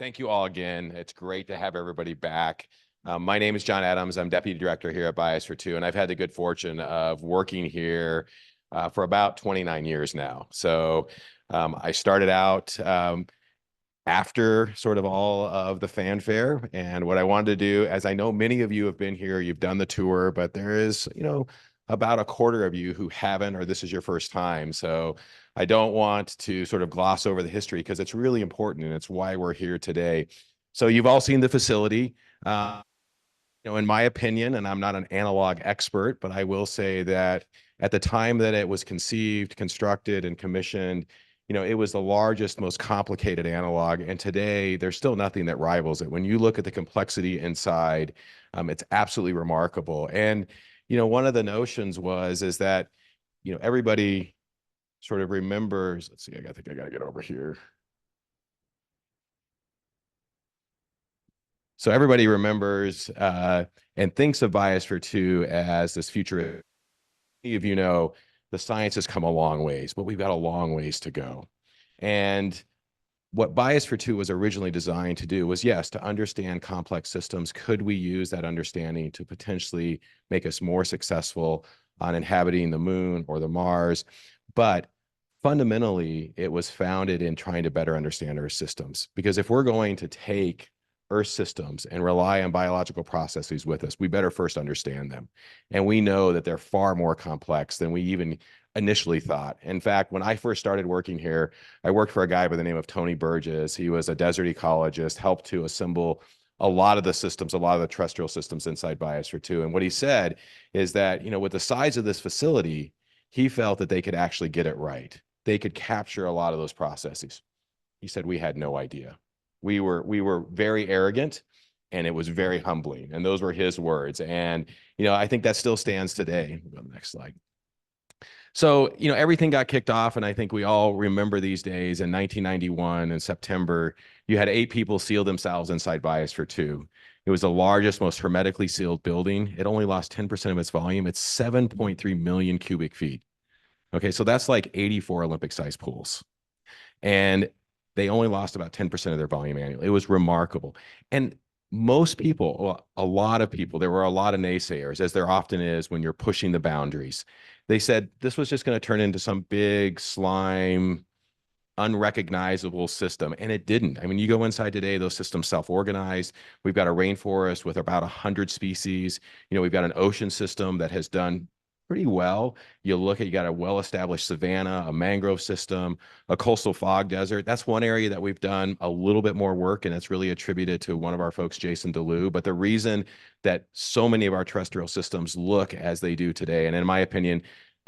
Thank you all again. It's great to have everybody back. My name is John Adams. I'm Deputy Director here at Biosphere 2, and I've had the good fortune of working here for about 29 years now. So I started out after sort of all of the fanfare, and what I wanted to do, as I know many of you have been here, you've done the tour, but there is, about a quarter of you who haven't, or this is your first time. So I don't want to sort of gloss over the history because it's really important and it's why we're here today. So you've all seen the facility. In my opinion, and I'm not an analog expert, but I will say that at the time that it was conceived, constructed, and commissioned, it was the largest, most complicated analog. And today, there's still nothing that rivals it. When you look at the complexity inside, it's absolutely remarkable. And, one of the notions is that, everybody sort of remembers, let's see, I think I got to get over here. So everybody remembers and thinks of Biosphere 2 as this future. Many of you know the science has come a long ways, but we've got a long ways to go. And what Biosphere 2 was originally designed to do was, yes, to understand complex systems. Could we use that understanding to potentially make us more successful on inhabiting the moon or the Mars? But fundamentally, it was founded in trying to better understand Earth systems. Because if we're going to take Earth systems and rely on biological processes with us, we better first understand them. And we know that they're far more complex than we even initially thought. In fact, when I first started working here, I worked for a guy by the name of Tony Burgess. He was a desert ecologist, helped to assemble a lot of the systems, a lot of the terrestrial systems inside Biosphere 2. And what he said is that, with the size of this facility, he felt that they could actually get it right. They could capture a lot of those processes. He said, we had no idea. We were very arrogant, and it was very humbling. And those were his words. And, I think that still stands today. We'll go to the next slide. So, everything got kicked off, and I think we all remember these days. In 1991, in September, you had 8 people seal themselves inside Biosphere 2. It was the largest, most hermetically sealed building. It only lost 10% of its volume. It's 7.3 million cubic feet. Okay, so that's like 84 Olympic-sized pools. And they only lost about 10% of their volume annually. It was remarkable. And most people, well, a lot of people, there were a lot of naysayers, as there often is when you're pushing the boundaries. They said this was just going to turn into some big slime, unrecognizable system. And it didn't. I mean, you go inside today, those systems self-organize. We've got a rainforest with about 100 species. We've got an ocean system that has done pretty well. You got a well-established savanna, a mangrove system, a coastal fog desert. That's one area that we've done a little bit more work, and it's really attributed to one of our folks, Jason DeLue. But the reason that so many of our terrestrial systems look as they do today, and in my opinion,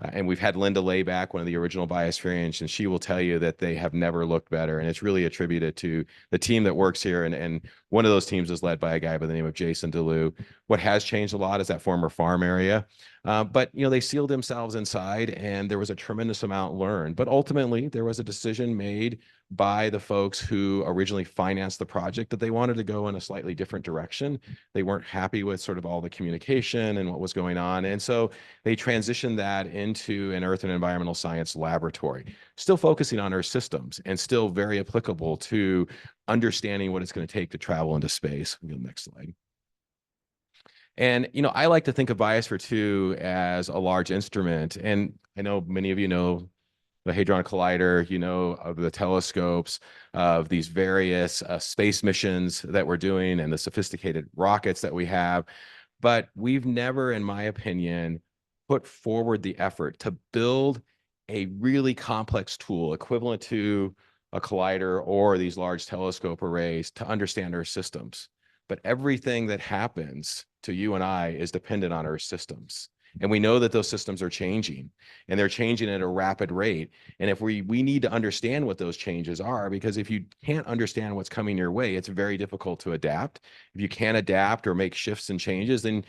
and we've had Linda Lay back, one of the original Biosphereans, and she will tell you that they have never looked better. And it's really attributed to the team that works here. And one of those teams is led by a guy by the name of Jason DeLue. What has changed a lot is that former farm area. But, they sealed themselves inside, and there was a tremendous amount learned. But ultimately, there was a decision made by the folks who originally financed the project that they wanted to go in a slightly different direction. They weren't happy with sort of all the communication and what was going on. And so they transitioned that into an Earth and Environmental Science laboratory, still focusing on Earth systems and still very applicable to understanding what it's going to take to travel into space. Go to the next slide. And, I like to think of Biosphere 2 as a large instrument. And I know many of you know the Hadron Collider, of the telescopes, of these various space missions that we're doing and the sophisticated rockets that we have. But we've never, in my opinion, put forward the effort to build a really complex tool equivalent to a collider or these large telescope arrays to understand Earth systems. But everything that happens to you and I is dependent on Earth systems. And we know that those systems are changing, and they're changing at a rapid rate. And if we need to understand what those changes are, because if you can't understand what's coming your way, it's very difficult to adapt. If you can't adapt or make shifts and changes, then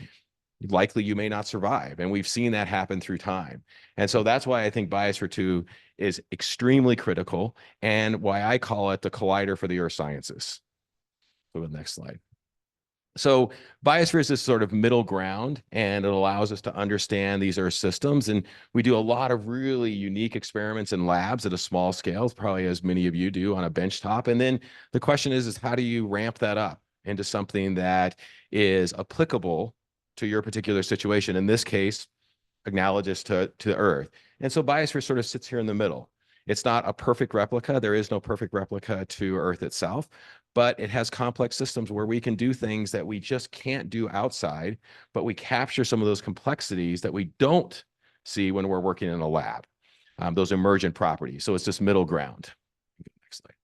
likely you may not survive. And we've seen that happen through time. And so that's why I think Biosphere 2 is extremely critical, and why I call it the collider for the earth sciences. Go to the next slide. So biosphere is this sort of middle ground, and it allows us to understand these Earth systems. And we do a lot of really unique experiments in labs at a small scale, probably as many of you do on a benchtop. And then the question is how do you ramp that up into something that is applicable to your particular situation? In this case, analogous to Earth. And so biosphere sort of sits here in the middle. It's not a perfect replica. There is no perfect replica to Earth itself, but it has complex systems where we can do things that we just can't do outside, but we capture some of those complexities that we don't see when we're working in a lab, those emergent properties. So it's this middle ground. Next slide.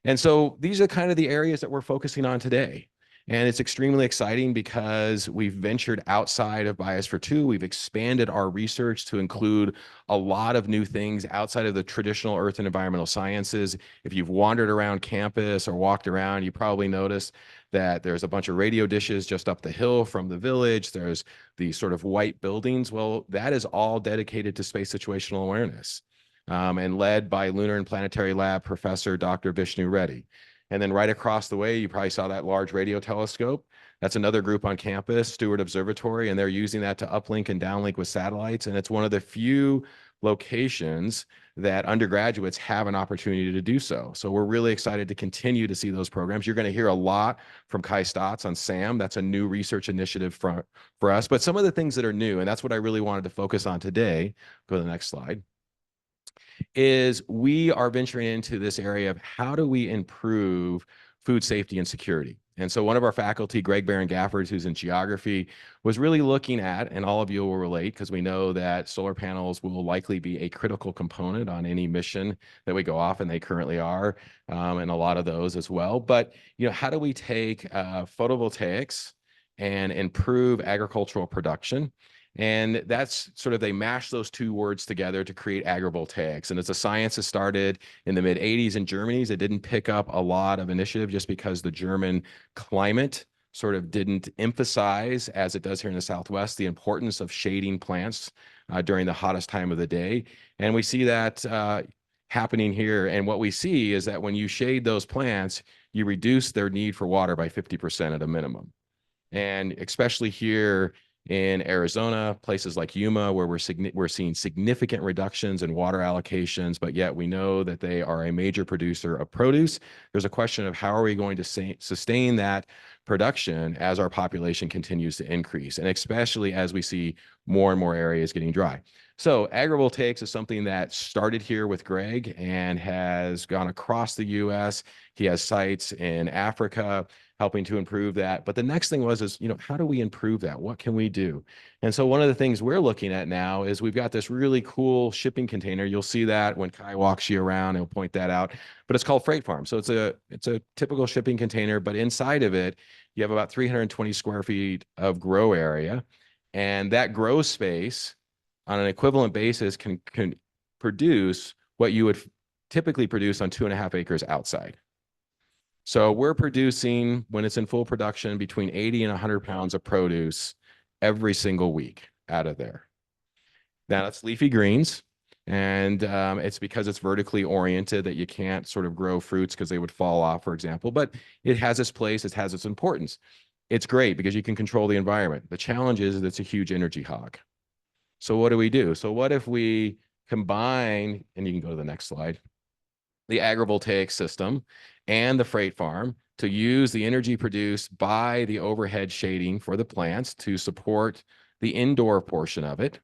And so these are kind of the areas that we're focusing on today. And it's extremely exciting because we've ventured outside of Biosphere 2. We've expanded our research to include a lot of new things outside of the traditional earth and environmental sciences. If you've wandered around campus or walked around, you probably noticed that there's a bunch of radio dishes just up the hill from the village. There's these sort of white buildings. Well, that is all dedicated to space situational awareness. And led by Lunar and Planetary Lab Professor Dr. Vishnu Reddy. And then right across the way, you probably saw that large radio telescope. That's another group on campus, Stewart Observatory, and they're using that to uplink and downlink with satellites. And it's one of the few locations that undergraduates have an opportunity to do so. So we're really excited to continue to see those programs. You're going to hear a lot from Kai Stotz on SAM. That's a new research initiative for us. But some of the things that are new, and that's what I really wanted to focus on today, go to the next slide, is we are venturing into this area of how do we improve food safety and security. And so one of our faculty, Greg Barron-Gaffords, who's in geography, was really looking at, and all of you will relate because we know that solar panels will likely be a critical component on any mission that we go off, and they currently are, and a lot of those as well. But how do we take photovoltaics and improve agricultural production? And that's sort of, they mash those two words together to create agrivoltaics. And it's a science that started in the mid 80s in Germany. It didn't pick up a lot of initiative just because the German climate sort of didn't emphasize, as it does here in the Southwest, the importance of shading plants during the hottest time of the day. And we see that happening here. And what we see is that when you shade those plants, you reduce their need for water by 50% at a minimum. And especially here in Arizona, places like Yuma, where we're seeing significant reductions in water allocations, but yet we know that they are a major producer of produce. There's a question of how are we going to sustain that production as our population continues to increase, and especially as we see more and more areas getting dry. So agrivoltaics is something that started here with Greg and has gone across the US. He has sites in Africa helping to improve that. But the next thing is, how do we improve that? What can we do? And so one of the things we're looking at now is we've got this really cool shipping container. You'll see that when Kai walks you around, he'll point that out, but it's called Freight Farm. So it's a typical shipping container, but inside of it, you have about 320 square feet of grow area. And that grow space on an equivalent basis can produce what you would typically produce on 2.5 acres outside. So we're producing, when it's in full production, between 80 and 100 pounds of produce every single week out of there. Now, it's leafy greens, and it's because it's vertically oriented that you can't sort of grow fruits because they would fall off, for example. But it has its place, it has its importance. It's great because you can control the environment. The challenge is that it's a huge energy hog. So what do we do? So what if we combine, and you can go to the next slide, the agrivoltaic system and the freight farm to use the energy produced by the overhead shading for the plants to support the indoor portion of it.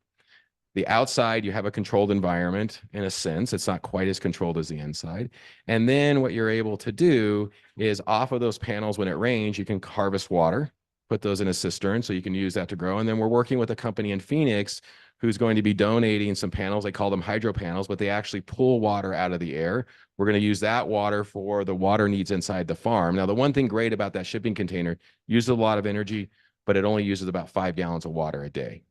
The outside, you have a controlled environment in a sense. It's not quite as controlled as the inside. And then what you're able to do is off of those panels, when it rains, you can harvest water, put those in a cistern so you can use that to grow. And then we're working with a company in Phoenix who's going to be donating some panels. They call them hydro panels, but they actually pull water out of the air. We're going to use that water for the water needs inside the farm. Now, the one thing great about that shipping container, uses a lot of energy, but it only uses about 5 gallons of water a day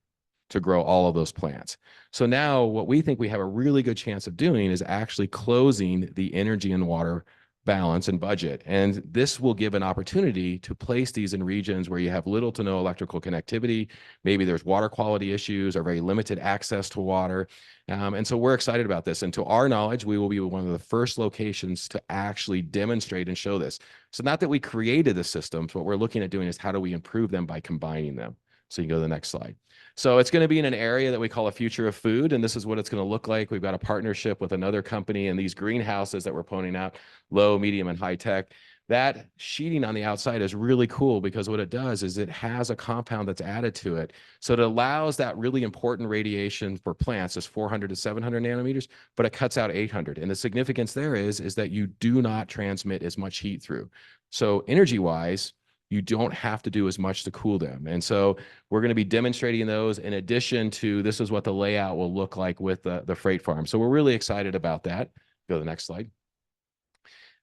to grow all of those plants. So now what we think we have a really good chance of doing is actually closing the energy and water balance and budget. And this will give an opportunity to place these in regions where you have little to no electrical connectivity. Maybe there's water quality issues or very limited access to water. And so we're excited about this. And to our knowledge, we will be one of the first locations to actually demonstrate and show this. So not that we created the systems, what we're looking at doing is how do we improve them by combining them. So you can go to the next slide. So it's going to be in an area that we call a future of food, and this is what it's going to look like. We've got a partnership with another company, and these greenhouses that we're pointing out, low, medium, and high tech, that sheeting on the outside is really cool because what it does is it has a compound that's added to it. So it allows that really important radiation for plants is 400 to 700 nanometers, but it cuts out 800. And the significance there is that you do not transmit as much heat through. So energy-wise, you don't have to do as much to cool them. And so we're going to be demonstrating those in addition to this is what the layout will look like with the freight farm. So we're really excited about that. Go to the next slide.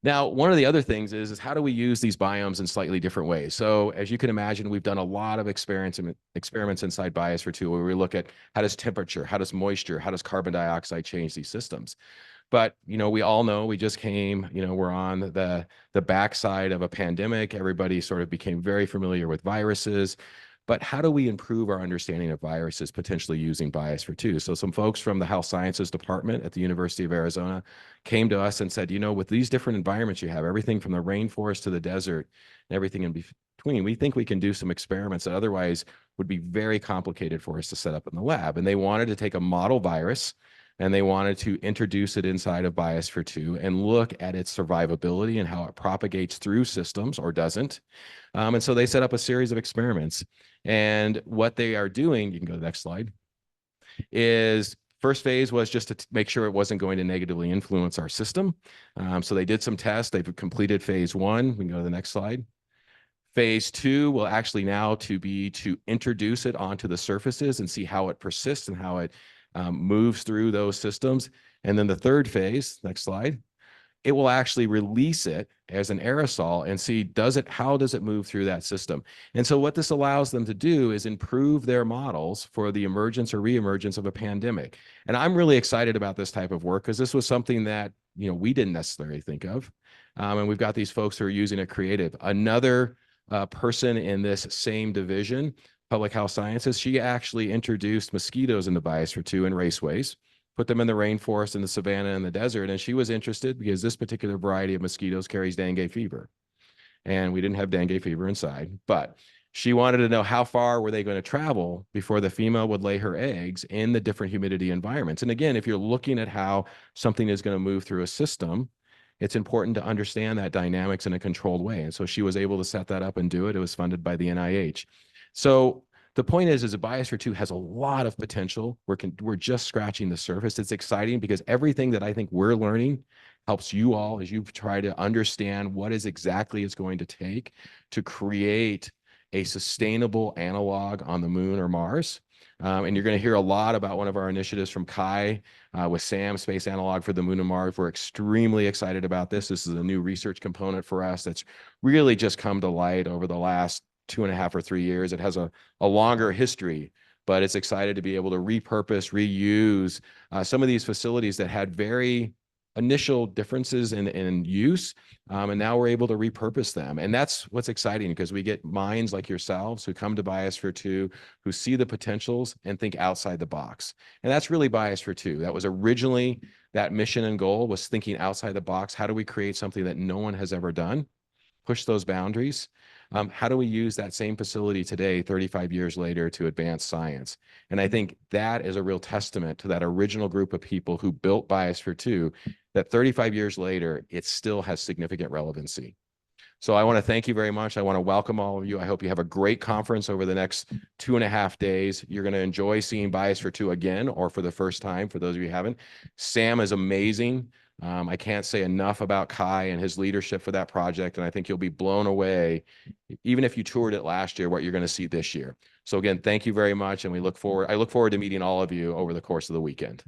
Now, one of the other things is how do we use these biomes in slightly different ways? So as you can imagine, we've done a lot of experiments inside Biosphere 2 where we look at how does temperature, how does moisture, how does carbon dioxide change these systems? But, we all know we just came, we're on the backside of a pandemic. Everybody sort of became very familiar with viruses. But how do we improve our understanding of viruses potentially using Biosphere 2? So some folks from the Health Sciences Department at the University of Arizona came to us and said, with these different environments you have, everything from the rainforest to the desert and everything in between, we think we can do some experiments that otherwise would be very complicated for us to set up in the lab. And they wanted to take a model virus and they wanted to introduce it inside of Biosphere 2 and look at its survivability and how it propagates through systems or doesn't. And so they set up a series of experiments. And what they are doing, you can go to the next slide, is first phase was just to make sure it wasn't going to negatively influence our system. So they did some tests. They've completed phase 1. We can go to the next slide. Phase 2 will actually now to introduce it onto the surfaces and see how it persists and how it moves through those systems. And then the third phase, next slide, it will actually release it as an aerosol and see how does it move through that system. And so what this allows them to do is improve their models for the emergence or reemergence of a pandemic. And I'm really excited about this type of work because this was something that we didn't necessarily think of. And we've got these folks who are using it creative. Another person in this same division, Public Health Sciences, she actually introduced mosquitoes into Biosphere 2 in raceways, put them in the rainforest, in the savanna, and the desert. And she was interested because this particular variety of mosquitoes carries dengue fever. And we didn't have dengue fever inside, but she wanted to know how far were they going to travel before the female would lay her eggs in the different humidity environments. And again, if you're looking at how something is going to move through a system, it's important to understand that dynamics in a controlled way. And so she was able to set that up and do it. It was funded by the NIH. So the point is that Biosphere 2 has a lot of potential. We're just scratching the surface. It's exciting because everything that I think we're learning helps you all as you try to understand what is exactly it's going to take to create a sustainable analog on the moon or Mars. And you're going to hear a lot about one of our initiatives from Kai with SAM, Space Analog for the Moon and Mars. We're extremely excited about this. This is a new research component for us that's really just come to light over the last 2.5 or 3 years. It has a longer history, but it's excited to be able to repurpose, reuse some of these facilities that had very initial differences in use, and now we're able to repurpose them. And that's what's exciting because we get minds like yourselves who come to Biosphere 2, who see the potentials and think outside the box. And that's really Biosphere 2. That was originally that mission and goal was thinking outside the box. How do we create something that no one has ever done? Push those boundaries. How do we use that same facility today, 35 years later, to advance science? And I think that is a real testament to that original group of people who built Biosphere 2, that 35 years later, it still has significant relevancy. So I want to thank you very much. I want to welcome all of you. I hope you have a great conference over the next 2.5 days. You're going to enjoy seeing Biosphere 2 again, or for the first time, for those of you who haven't. Sam is amazing. I can't say enough about Kai and his leadership for that project, and I think you'll be blown away, even if you toured it last year, what you're going to see this year. So again, thank you very much, and I look forward to meeting all of you over the course of the weekend.